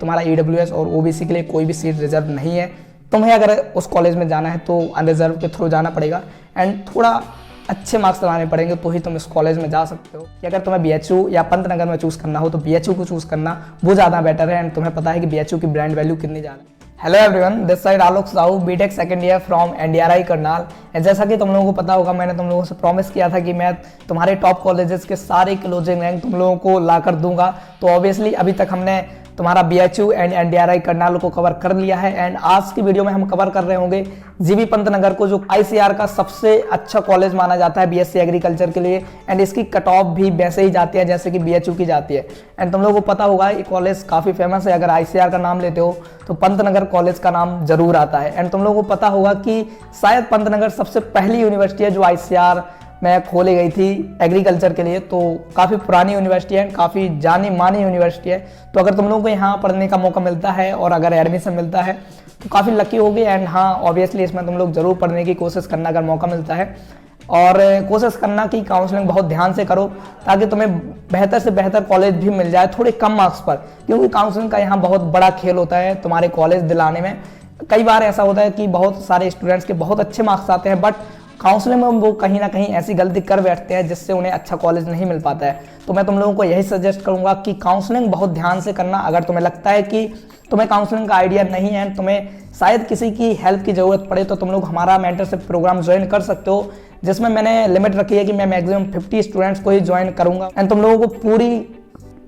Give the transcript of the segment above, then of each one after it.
तुम्हारा EWS और OBC के लिए कोई भी सीट रिजर्व नहीं है। तुम्हें अगर उस कॉलेज में जाना है तो अनरिजर्व के थ्रू जाना पड़ेगा एंड थोड़ा अच्छे मार्क्स लगाने पड़ेंगे तो ही तुम इस कॉलेज में जा सकते हो। कि अगर तुम्हें BHU या पंतनगर में चूज़ करना हो तो BHU को चूज़ करना वो ज़्यादा बेटर है एंड तुम्हें पता है कि BHU की ब्रांड वैल्यू कितनी ज़्यादा है। Hello everyone, this side Alok Sahu, BTech second year from NDRI Karnal. जैसा कि तुम लोगों को पता होगा, मैंने तुम लोगों से प्रॉमिस किया था कि मैं तुम्हारे टॉप कॉलेजेस के सारे क्लोजिंग रैंक तुम लोगों को ला कर दूंगा। तो ऑब्वियसली अभी तक हमने तुम्हारा BHU एंड NDRI करनाल को कवर कर लिया है एंड आज की वीडियो में हम कवर कर रहे होंगे जीबी पंतनगर को, जो ICAR का सबसे अच्छा कॉलेज माना जाता है BSc एग्रीकल्चर के लिए एंड इसकी कट ऑफ भी वैसे ही जाती है जैसे कि BHU की जाती है। एंड तुम लोगों को पता होगा ये कॉलेज काफ़ी फेमस है। अगर ICAR का नाम लेते हो तो पंतनगर कॉलेज का नाम जरूर आता है। एंड तुम लोगों को पता होगा कि शायद पंतनगर सबसे पहली यूनिवर्सिटी है जो ICAR में खोली गई थी एग्रीकल्चर के लिए। तो काफ़ी पुरानी यूनिवर्सिटी है, काफ़ी जानी मानी यूनिवर्सिटी है। तो अगर तुम लोगों को यहाँ पढ़ने का मौका मिलता है और अगर एडमिशन मिलता है तो काफ़ी लकी होगी। एंड हाँ, ऑब्वियसली इसमें तुम लोग जरूर पढ़ने की कोशिश करना अगर मौका मिलता है, और कोशिश करना कि काउंसलिंग बहुत ध्यान से करो ताकि तुम्हें बेहतर से बेहतर कॉलेज भी मिल जाए थोड़े कम मार्क्स पर, क्योंकि काउंसलिंग का यहाँ बहुत बड़ा खेल होता है तुम्हारे कॉलेज दिलाने में। कई बार ऐसा होता है कि बहुत सारे स्टूडेंट्स के बहुत अच्छे मार्क्स आते हैं बट काउंसलिंग में वो कहीं ना कहीं ऐसी गलती कर बैठते हैं जिससे उन्हें अच्छा कॉलेज नहीं मिल पाता है। तो मैं तुम लोगों को यही सजेस्ट करूंगा कि काउंसलिंग बहुत ध्यान से करना। अगर तुम्हें लगता है कि तुम्हें काउंसलिंग का आइडिया नहीं है, तुम्हें शायद किसी की हेल्प की ज़रूरत पड़े, तो तुम लोग हमारा मेंटरशिप प्रोग्राम ज्वाइन कर सकते हो, जिसमें मैंने लिमिट रखी है कि मैं मैक्सिमम 50 स्टूडेंट्स को ही ज्वाइन करूँगा एंड तुम लोगों को पूरी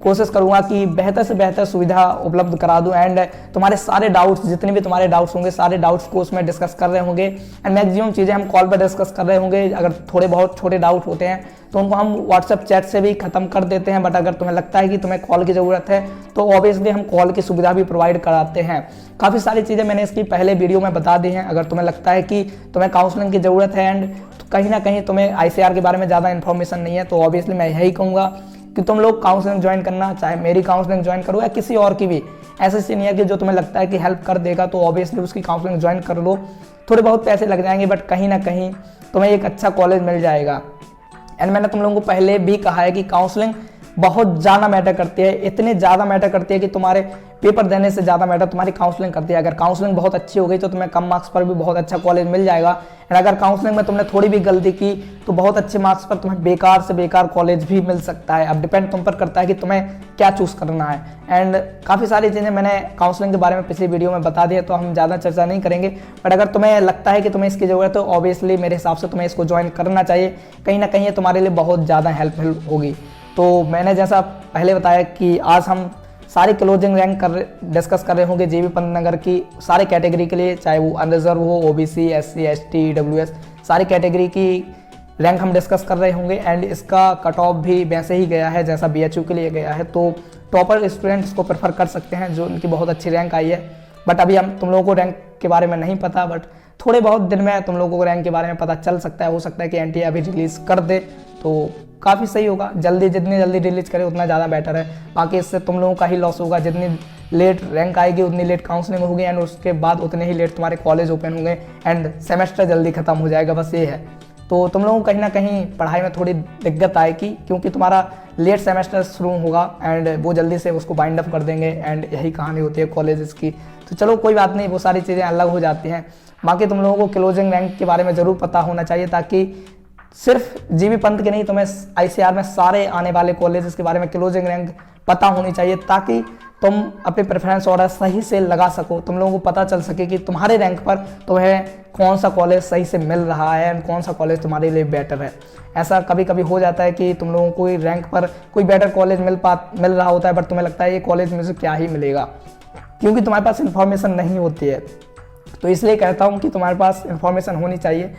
कोशिश करूंगा कि बेहतर से बेहतर सुविधा उपलब्ध करा दूं एंड तुम्हारे सारे डाउट्स, जितने भी तुम्हारे डाउट्स होंगे, सारे डाउट्स को उसमें डिस्कस कर रहे होंगे एंड मैक्सिमम चीज़ें हम कॉल पर डिस्कस कर रहे होंगे। अगर थोड़े बहुत छोटे डाउट होते हैं तो उनको हम व्हाट्सएप चैट से भी खत्म कर देते हैं, बट अगर तुम्हें लगता है कि तुम्हें कॉल की ज़रूरत है तो ऑब्वियसली हम कॉल की सुविधा भी प्रोवाइड कराते हैं। काफ़ी सारी चीज़ें मैंने इसकी पहले वीडियो में बता दी हैं। अगर तुम्हें लगता है कि तुम्हें काउंसलिंग की ज़रूरत है एंड कहीं ना कहीं तुम्हें ICAR के बारे में ज़्यादा इन्फॉर्मेशन नहीं है, तो ऑब्वियसली मैं यही कहूँगा कि तुम लोग काउंसलिंग ज्वाइन करना, चाहे मेरी काउंसलिंग ज्वाइन करो या किसी और की भी। ऐसे सीन है कि जो तुम्हें लगता है कि हेल्प कर देगा तो ऑब्वियसली उसकी काउंसलिंग ज्वाइन कर लो। थोड़े बहुत पैसे लग जाएंगे बट कहीं ना कहीं तुम्हें एक अच्छा कॉलेज मिल जाएगा। एंड मैंने तुम लोगों को पहले भी कहा है कि काउंसलिंग बहुत ज़्यादा मैटर करती है, इतने ज़्यादा मैटर करती है कि तुम्हारे पेपर देने से ज़्यादा मैटर तुम्हारी काउंसलिंग करती है। अगर काउंसलिंग बहुत अच्छी हो गई तो तुम्हें कम मार्क्स पर भी बहुत अच्छा कॉलेज मिल जाएगा एंड अगर काउंसलिंग में तुमने थोड़ी भी गलती की तो बहुत अच्छे मार्क्स पर तुम्हें बेकार से बेकार कॉलेज भी मिल सकता है। अब डिपेंड तुम पर करता है कि तुम्हें क्या चूज़ करना है। एंड काफ़ी सारी चीज़ें मैंने काउंसलिंग के बारे में पिछली वीडियो में बता दी है, तो हम ज़्यादा चर्चा नहीं करेंगे। बट अगर तुम्हें लगता है कि तुम्हें इसकी ज़रूरत है तो ऑब्वियसली मेरे हिसाब से तुम्हें इसको ज्वाइन करना चाहिए। कहीं ना कहीं ये तुम्हारे लिए बहुत ज़्यादा हेल्पफुल होगी। तो मैंने जैसा पहले बताया कि आज हम सारी क्लोजिंग रैंक डिस्कस कर रहे होंगे जीबी पंतनगर की सारे कैटेगरी के लिए, चाहे वो अनरिजर्व हो, OBC, SC, ST, EWS, सारी कैटेगरी की रैंक हम डिस्कस कर रहे होंगे। एंड इसका कट ऑफ भी वैसे ही गया है जैसा BHU के लिए गया है। तो टॉपर स्टूडेंट्स को प्रेफर कर सकते हैं जो उनकी बहुत अच्छी रैंक आई है। बट अभी हम तुम लोगों को रैंक के बारे में नहीं पता, बट थोड़े बहुत दिन में तुम लोगों को रैंक के बारे में पता चल सकता है। हो सकता है कि NTA अभी रिलीज़ कर दे तो काफ़ी सही होगा। जल्दी, जितनी जल्दी रिलीज करे उतना ज़्यादा बेटर है। बाकी इससे तुम लोगों का ही लॉस होगा। जितनी लेट रैंक आएगी उतनी लेट काउंसलिंग होगी एंड उसके बाद उतने ही लेट तुम्हारे कॉलेज ओपन होंगे एंड सेमेस्टर जल्दी खत्म हो जाएगा। बस ये है। तो तुम लोगों को कहीं ना कहीं पढ़ाई में थोड़ी दिक्कत आएगी क्योंकि तुम्हारा लेट सेमेस्टर शुरू होगा एंड वो जल्दी से उसको बाइंड अप कर देंगे एंड यही कहानी होती है कॉलेजेस की। तो चलो कोई बात नहीं, वो सारी चीज़ें अलग हो जाती हैं। बाकी तुम लोगों को क्लोजिंग रैंक के बारे में ज़रूर पता होना चाहिए ताकि सिर्फ जीबी पंत के नहीं, तुम्हें ICAR में सारे आने वाले कॉलेजेस के बारे में क्लोजिंग रैंक पता होनी चाहिए ताकि तुम अपने प्रेफरेंस ऑर्डर सही से लगा सको। तुम लोगों को पता चल सके कि तुम्हारे रैंक पर तुम्हें कौन सा कॉलेज सही से मिल रहा है एंड कौन सा कॉलेज तुम्हारे लिए बेटर है। ऐसा कभी कभी हो जाता है कि तुम लोगों को रैंक पर कोई बेटर कॉलेज मिल रहा होता है बट तुम्हें लगता है ये कॉलेज में से क्या ही मिलेगा, क्योंकि तुम्हारे पास इन्फॉर्मेशन नहीं होती है। तो इसलिए कहता हूँ कि तुम्हारे पास इन्फॉर्मेशन होनी चाहिए।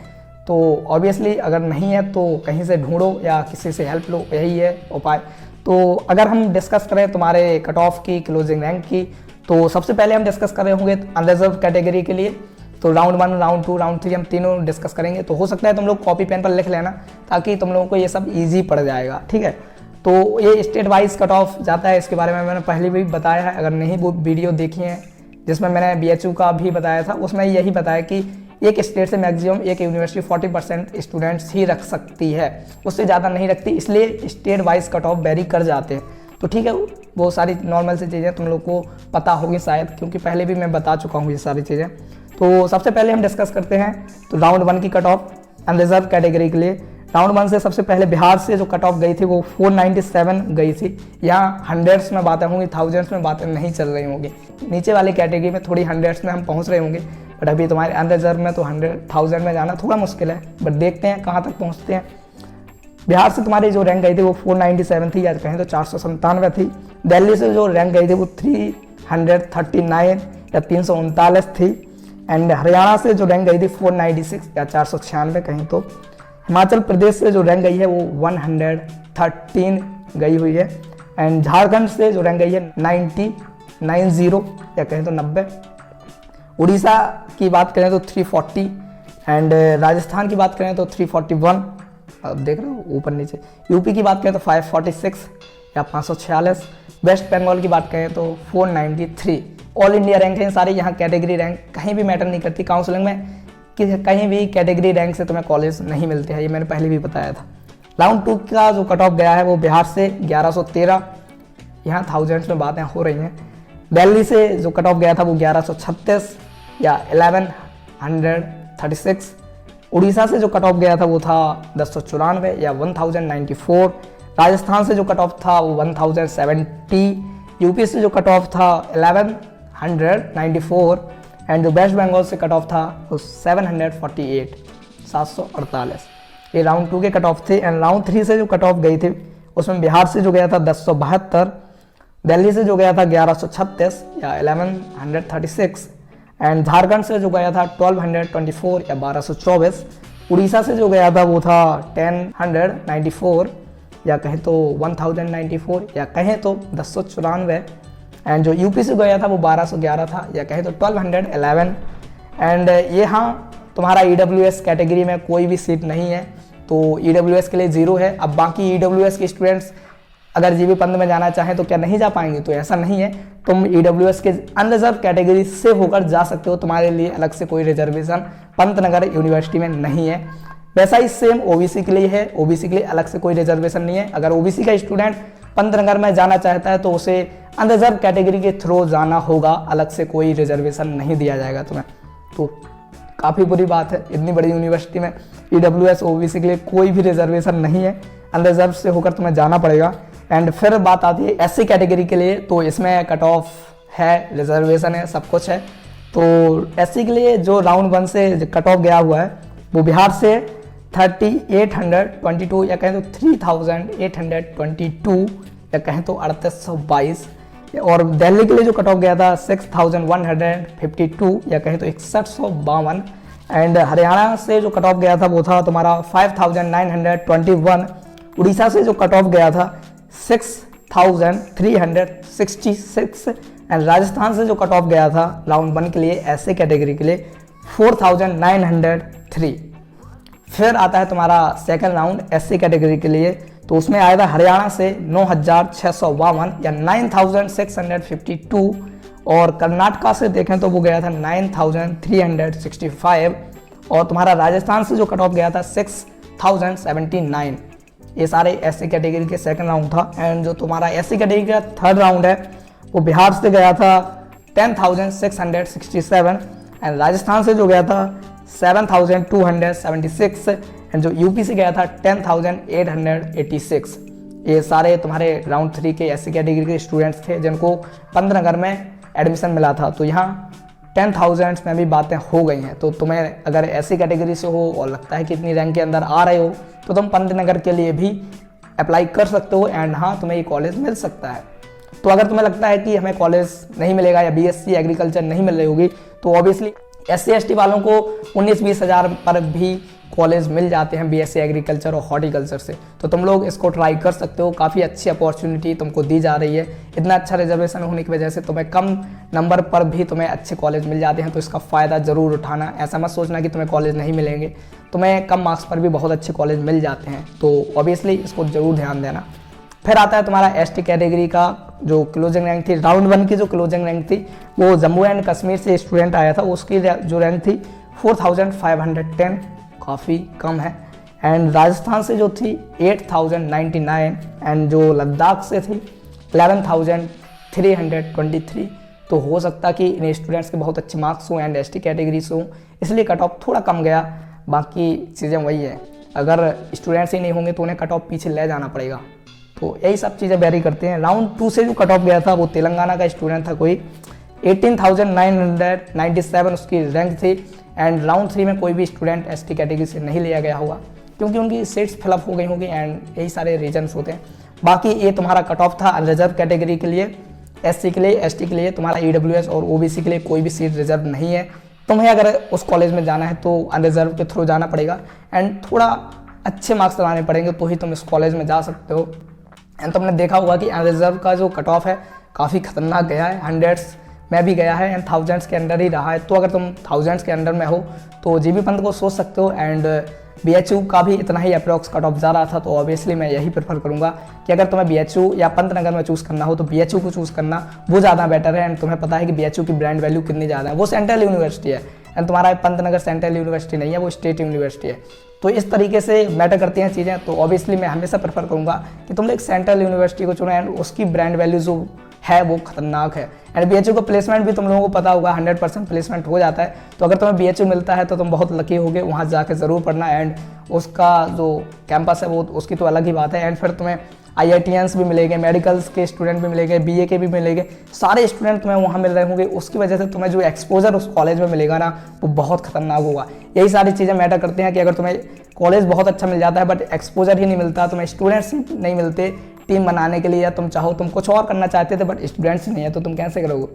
तो ऑब्वियसली अगर नहीं है तो कहीं से ढूंढो या किसी से हेल्प लो, यही है उपाय। तो अगर हम डिस्कस करें तुम्हारे कट ऑफ की, क्लोजिंग रैंक की, तो सबसे पहले हम डिस्कस कर रहे होंगे अनरिजर्व कैटेगरी के लिए। तो राउंड 1, राउंड 2, राउंड 3 हम तीनों डिस्कस करेंगे। तो हो सकता है तुम लोग कॉपी पेन पर लिख लेना ताकि तुम लोगों को ये सब ईजी पड़ जाएगा, ठीक है। तो ये स्टेट वाइज कट ऑफ जाता है, इसके बारे में मैंने पहले भी बताया है। अगर नहीं वो वीडियो देखी है जिसमें मैंने BHU का भी बताया था, उसमें यही बताया कि एक स्टेट से मैक्सिमम एक यूनिवर्सिटी 40% स्टूडेंट्स ही रख सकती है, उससे ज़्यादा नहीं रखती। इसलिए state wise cut off very कर जाते हैं। तो ठीक है, वो सारी नॉर्मल सी चीज़ें तुम लोग को पता होगी शायद, क्योंकि पहले भी मैं बता चुका हूँ ये सारी चीज़ें। तो सबसे पहले हम डिस्कस करते हैं तो राउंड 1 की कट ऑफ अनरिजर्व कैटेगरी के लिए। राउंड 1 से सबसे पहले बिहार से जो कट ऑफ गई थी वो 497 गई थी। यहाँ हंड्रेड्स में बातें होंगी, थाउजेंड्स में बातें नहीं चल रही होंगी। नीचे वाली कैटेगरी में थोड़ी हंड्रेड्स में हम पहुँच रहे होंगे, बट अभी तुम्हारे अनरिजर्व में तो 100,000 में जाना थोड़ा मुश्किल है, बट देखते हैं कहाँ तक पहुँचते हैं। बिहार से तुम्हारी जो रैंक गई थी वो 497 थी, या कहें तो 497 थी। दिल्ली से जो रैंक गई थी वो 339 या 339 थी। एंड हरियाणा से जो रैंक गई थी 496 या 496 कहीं तो। हिमाचल प्रदेश से जो रैंक गई है वो 113 गई हुई है। एंड झारखंड से जो रैंक गई है 90 या कहें तो 90। उड़ीसा की बात करें तो 340 एंड राजस्थान की बात करें तो 341, अब देख रहे हो ऊपर नीचे। यूपी की बात करें तो 546 या 546। वेस्ट बंगाल की बात करें तो 493। ऑल इंडिया रैंक है सारी, यहाँ कैटेगरी रैंक कहीं भी मैटर नहीं करती काउंसलिंग में, कि कहीं भी कैटेगरी रैंक से तुम्हें कॉलेज नहीं मिलते हैं, ये मैंने पहले भी बताया था। राउंड 2 का जो कट ऑफ गया है वो बिहार से 1113, यहाँ थाउजेंड्स में बातें हो रही हैं। दिल्ली से जो कट ऑफ गया था वो 1136 या 1136। उड़ीसा से जो कट ऑफ गया था वो था 1094 या 1094। राजस्थान से जो कट ऑफ था वो 1070। यूपी से जो कट ऑफ था 1194 एंड जो वेस्ट बंगाल से कट ऑफ था वो 748। ये राउंड 2 के कट ऑफ थे। एंड राउंड 3 से जो कट ऑफ गई थी उसमें बिहार से जो गया था 1072, दिल्ली से जो गया था 1136 या 1136 एंड झारखंड से जो गया था 1224 या 1224। उड़ीसा से जो गया था वो था 1094 या कहें तो 1094 या कहें तो 1094 एंड जो यूपी से गया था वो 1211 था या कहें तो 1211। एंड यहाँ तुम्हारा EWS कैटेगरी में कोई भी सीट नहीं है, तो EWS के लिए 0 है। अब बाकी EWS के स्टूडेंट्स अगर जीबी पंत में जाना चाहें तो क्या नहीं जा पाएंगे? तो ऐसा नहीं है, तुम EWS के अनरिजर्व कैटेगरी से होकर जा सकते हो, तुम्हारे लिए अलग से कोई रिजर्वेशन पंतनगर यूनिवर्सिटी में नहीं है। वैसा ही सेम OBC के लिए है, OBC के लिए अलग से कोई रिजर्वेशन नहीं है। अगर OBC का स्टूडेंट पंतनगर में जाना चाहता है तो उसे अनरिजर्व कैटेगरी के थ्रू जाना होगा, अलग से कोई रिजर्वेशन नहीं दिया जाएगा तुम्हें। तो काफ़ी बुरी बात है, इतनी बड़ी यूनिवर्सिटी में EWS OBC के लिए कोई भी रिजर्वेशन नहीं है, अनरिजर्व से होकर तुम्हें जाना पड़ेगा। एंड फिर बात आती है SC कैटेगरी के लिए, तो इसमें कट ऑफ है, रिजर्वेशन है, सब कुछ है। तो SC के लिए जो राउंड 1 से कट ऑफ गया हुआ है वो बिहार से 3822 या कहें तो 3822 या कहें तो 3822 और दिल्ली के लिए जो कट ऑफ गया था 6152 या कहें तो 6152 एंड हरियाणा से जो कट ऑफ गया था वो था तुम्हारा 5921। उड़ीसा से जो कट ऑफ गया था 6366 एंड राजस्थान से जो कट ऑफ गया था राउंड 1 के लिए SC कैटेगरी के लिए 4903। फिर आता है तुम्हारा सेकंड राउंड SC कैटेगरी के लिए, तो उसमें आया था हरियाणा से 9652 या 9652 और कर्नाटका से देखें तो वो गया था 9365 और तुम्हारा राजस्थान से जो कट ऑफ गया था 6079। ये सारे SC कैटेगरी के सेकंड राउंड था। एंड जो तुम्हारा SC कैटेगरी का थर्ड राउंड है वो बिहार से गया था 10667 एंड राजस्थान से जो गया था 7276 एंड जो यूपी से गया था 10886। ये सारे तुम्हारे राउंड 3 के SC कैटेगरी के स्टूडेंट्स थे जिनको पंतनगर में एडमिशन मिला था। तो यहाँ 10,000 में भी बातें हो गई हैं। तो तुम्हें अगर SC कैटेगरी से हो और लगता है कि इतनी रैंक के अंदर आ रहे हो तो तुम पंतनगर के लिए भी अप्लाई कर सकते हो एंड हाँ तुम्हें ये कॉलेज मिल सकता है। तो अगर तुम्हें लगता है कि हमें कॉलेज नहीं मिलेगा या BSc एग्रीकल्चर नहीं मिल रही होगी तो ऑब्वियसली SC ST वालों को 19-20 हज़ार पर भी कॉलेज मिल जाते हैं BSc एग्रीकल्चर और हॉर्टिकल्चर से। तो तुम लोग इसको ट्राई कर सकते हो, काफ़ी अच्छी अपॉर्चुनिटी तुमको दी जा रही है। इतना अच्छा रिजर्वेशन होने की वजह से तुम्हें कम नंबर पर भी तुम्हें अच्छे कॉलेज मिल जाते हैं, तो इसका फ़ायदा ज़रूर उठाना। ऐसा मत सोचना कि तुम्हें कॉलेज नहीं मिलेंगे, तुम्हें कम मार्क्स पर भी बहुत अच्छे कॉलेज मिल जाते हैं। तो ऑब्वियसली इसको ज़रूर ध्यान देना। फिर आता है तुम्हारा ST कैटेगरी का जो क्लोजिंग रैंक थी। राउंड 1 की जो क्लोजिंग रैंक थी वो जम्मू एंड कश्मीर से स्टूडेंट आया था, उसकी जो रैंक थी 4510, काफ़ी कम है। एंड राजस्थान से जो थी 8099 एंड जो लद्दाख से थी 11,323, तो हो सकता कि इन स्टूडेंट्स के बहुत अच्छे मार्क्स हों एंड ST कैटेगरी से हों, इसलिए कट ऑफ थोड़ा कम गया। बाकी चीज़ें वही है, अगर स्टूडेंट्स ही नहीं होंगे तो उन्हें कट ऑफ पीछे ले जाना पड़ेगा। तो यही सब चीज़ें वेरी करते हैं। राउंड 2 से जो कट ऑफ गया था वो तेलंगाना का स्टूडेंट था, कोई 18,997 उसकी रैंक थी। एंड राउंड 3 में कोई भी स्टूडेंट ST कैटेगरी से नहीं लिया गया होगा क्योंकि उनकी सीट्स फिलअप हो गई होंगी एंड यही सारे रीजन्स होते हैं। बाकी ये तुम्हारा कट ऑफ था अनरिजर्व कैटेगरी के लिए, SC के लिए, ST के लिए। तुम्हारा EWS और OBC के लिए कोई भी सीट रिजर्व नहीं है। तुम्हें अगर उस कॉलेज में जाना है तो अनरिजर्व के थ्रू जाना पड़ेगा एंड थोड़ा अच्छे मार्क्स लाने पड़ेंगे तो ही तुम इस कॉलेज में जा सकते हो। एंड तुमने देखा होगा कि अनरिजर्व का जो कट ऑफ है काफ़ी खतरनाक गया है, हंड्रेड्स में भी गया है एंड थाउजेंड्स के अंडर ही रहा है। तो अगर तुम थाउजेंड्स के अंडर में हो तो जीबी पंत को सोच सकते हो। एंड BHU का भी इतना ही अप्रॉक्स कट ऑफ जा रहा था, तो ऑब्वियसली मैं यही प्रेफर करूंगा कि अगर तुम्हें BHU या पंतनगर में चूज़ करना हो तो BHU को चूज़ करना वो ज़्यादा बेटर है। एंड तुम्हें पता है कि BHU की ब्रांड वैल्यू कितनी ज़्यादा है, वो सेंट्रल यूनिवर्सिटी है एंड तुम्हारा पंतनगर सेंट्रल यूनिवर्सिटी नहीं है, वो स्टेट यूनिवर्सिटी है। तो इस तरीके से मैटर करती हैं चीज़ें। तो ऑब्वियसली मैं हमेशा प्रेफर करूँगा कि तुम लोग सेंट्रल यूनिवर्सिटी को चुनो एंड उसकी ब्रांड वैल्यू जो है वो खतरनाक है। एंड BHU को प्लेसमेंट भी तुम लोगों को पता होगा 100% प्लेसमेंट हो जाता है। तो अगर तुम्हें BHU मिलता है तो तुम बहुत लकी होगे, वहाँ जाके ज़रूर पढ़ना। एंड उसका जो कैंपस है वो उसकी तो अलग ही बात है। एंड फिर तुम्हें IITians भी मिलेंगे, मेडिकल्स के स्टूडेंट भी मिलेंगे, BA के भी मिलेंगे, सारे स्टूडेंट तुम्हें वहाँ मिल रहे होंगे। उसकी वजह से तुम्हें जो एक्सपोजर उस कॉलेज में मिलेगा ना वो बहुत खतरनाक होगा। यही सारी चीज़ें मैटर करते हैं कि अगर तुम्हें कॉलेज बहुत अच्छा मिल जाता है बट एक्सपोजर ही नहीं मिलता, तुम्हें स्टूडेंट्स नहीं मिलते टीम बनाने के लिए, या तुम चाहो तुम कुछ और करना चाहते थे बट स्टूडेंट्स नहीं है, तो तुम कैसे करोगे।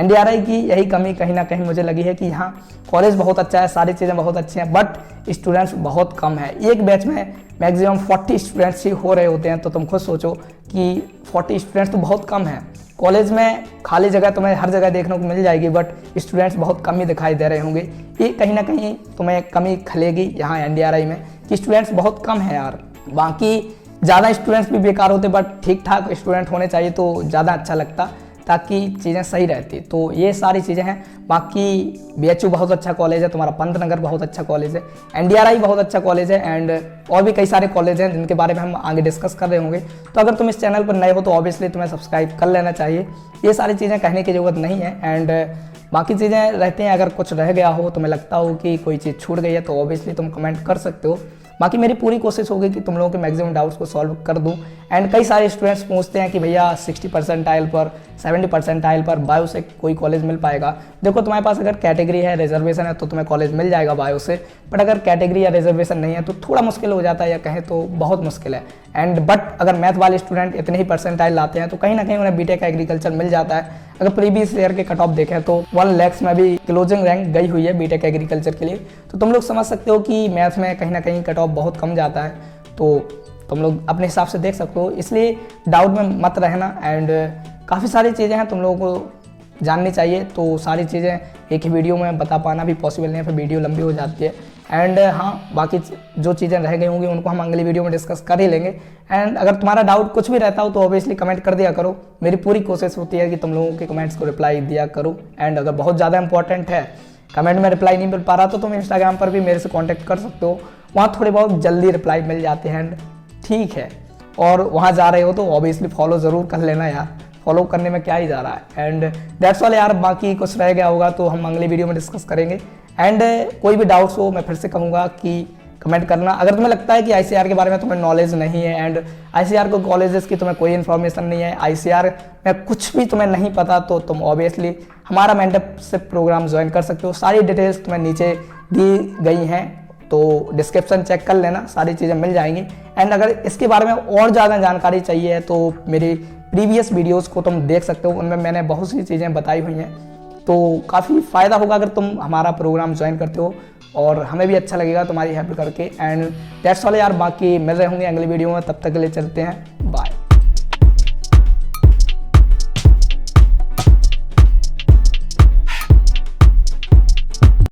NDRI की यही कमी कहीं ना कहीं मुझे लगी है कि यहाँ कॉलेज बहुत अच्छा है, सारी चीज़ें बहुत अच्छी हैं बट स्टूडेंट्स बहुत कम है। एक बैच में मैक्सिमम 40 स्टूडेंट्स ही हो रहे होते हैं, तो तुम खुद सोचो कि 40 स्टूडेंट्स तो बहुत कम है। कॉलेज में खाली जगह तुम्हें हर जगह देखने को मिल जाएगी बट स्टूडेंट्स बहुत कम ही दिखाई दे रहे होंगे। ये कहीं ना कहीं तुम्हें कमी खलेगी यहाँ NDRI में कि स्टूडेंट्स बहुत कम है यार। बाकी ज़्यादा स्टूडेंट्स भी बेकार होते बट ठीक ठाक स्टूडेंट होने चाहिए तो ज़्यादा अच्छा लगता, ताकि चीज़ें सही रहती। तो ये सारी चीज़ें हैं। बाकी BHU बहुत अच्छा कॉलेज है, तुम्हारा पंतनगर बहुत अच्छा कॉलेज है, NDRI बहुत अच्छा कॉलेज है एंड और भी कई सारे कॉलेज हैं जिनके बारे में हम आगे डिस्कस कर रहे होंगे। तो अगर तुम इस चैनल पर नए हो तो ऑब्वियसली तुम्हें सब्सक्राइब कर लेना चाहिए। ये सारी चीज़ें कहने की ज़रूरत नहीं है। एंड बाकी चीज़ें रहती हैं, अगर कुछ रह गया हो, तुम्हें लगता हो कि कोई चीज़ छूट गई है तो ऑब्वियसली तुम कमेंट कर सकते हो। बाकी मेरी पूरी कोशिश होगी कि तुम लोगों के मैक्सिमम डाउट्स को सॉल्व कर दूं। एंड कई सारे स्टूडेंट्स पूछते हैं कि भैया 60 परसेंटाइल पर 70 परसेंटाइल पर बायो से कोई कॉलेज मिल पाएगा। देखो तुम्हारे पास अगर कैटेगरी है, रिजर्वेशन है तो तुम्हें कॉलेज मिल जाएगा बायो से, बट अगर कैटेगरी या रिजर्वेशन नहीं है तो थोड़ा मुश्किल हो जाता है, या कहें तो बहुत मुश्किल है। एंड बट अगर मैथ वाले स्टूडेंट इतने ही परसेंटाइल लाते हैं तो कहीं ना कहीं उन्हें बीटेक एग्रीकल्चर मिल जाता है। अगर प्रीवियस ईयर के कट ऑफ देखें तो 1 लाख में भी क्लोजिंग रैंक गई हुई है बीटेक एग्रीकल्चर के लिए। तो तुम लोग समझ सकते हो कि मैथ में कहीं ना कहीं कट ऑफ बहुत कम जाता है, तो तुम लोग अपने हिसाब से देख सकते हो, इसलिए डाउट में मत रहना। एंड काफ़ी सारी चीज़ें हैं तुम लोगों को जाननी चाहिए, तो सारी चीज़ें एक ही वीडियो में बता पाना भी पॉसिबल नहीं है, फिर वीडियो लंबी हो जाती है। एंड हाँ, बाकी जो चीज़ें रह गई होंगी उनको हम अगली वीडियो में डिस्कस कर ही लेंगे। एंड अगर तुम्हारा डाउट कुछ भी रहता हो तो ऑब्वियसली कमेंट कर दिया करो। मेरी पूरी कोशिश होती है कि तुम लोगों के कमेंट्स को रिप्लाई दिया करूँ। एंड अगर बहुत ज़्यादा इंपॉर्टेंट है, कमेंट में रिप्लाई नहीं मिल पा रहा तो तुम इंस्टाग्राम पर भी मेरे से कॉन्टैक्ट कर सकते हो, वहाँ थोड़े बहुत जल्दी रिप्लाई मिल जाते हैं। एंड ठीक है, और वहाँ जा रहे हो तो ऑब्वियसली फॉलो ज़रूर कर लेना यार, फॉलो करने में क्या ही जा रहा है। एंड दैट्स ऑल यार, बाकी कुछ रह गया होगा तो हम अगली वीडियो में डिस्कस करेंगे। एंड कोई भी डाउट्स हो मैं फिर से कहूँगा कि कमेंट करना। अगर तुम्हें लगता है कि ICR के बारे में तुम्हें नॉलेज नहीं है एंड ICR को कॉलेजेस की तुम्हें कोई इन्फॉर्मेशन नहीं है, ICR में कुछ भी तुम्हें नहीं पता, तो तुम ऑब्वियसली हमारा मेंटरशिप प्रोग्राम ज्वाइन कर सकते हो। सारी डिटेल्स तुम्हें नीचे दी गई हैं, तो डिस्क्रिप्शन चेक कर लेना, सारी चीज़ें मिल जाएंगी। एंड अगर इसके बारे में और ज़्यादा जानकारी चाहिए तो मेरी प्रीवियस वीडियोस को तुम देख सकते हो, उनमें मैंने बहुत सी चीज़ें बताई हुई हैं। तो काफ़ी फ़ायदा होगा अगर तुम हमारा प्रोग्राम ज्वाइन करते हो, और हमें भी अच्छा लगेगा तुम्हारी हेल्प करके। एंड दैट्स ऑल यार, बाकी मिल रहे होंगे अगली वीडियो में, तब तक के लिए चलते हैं।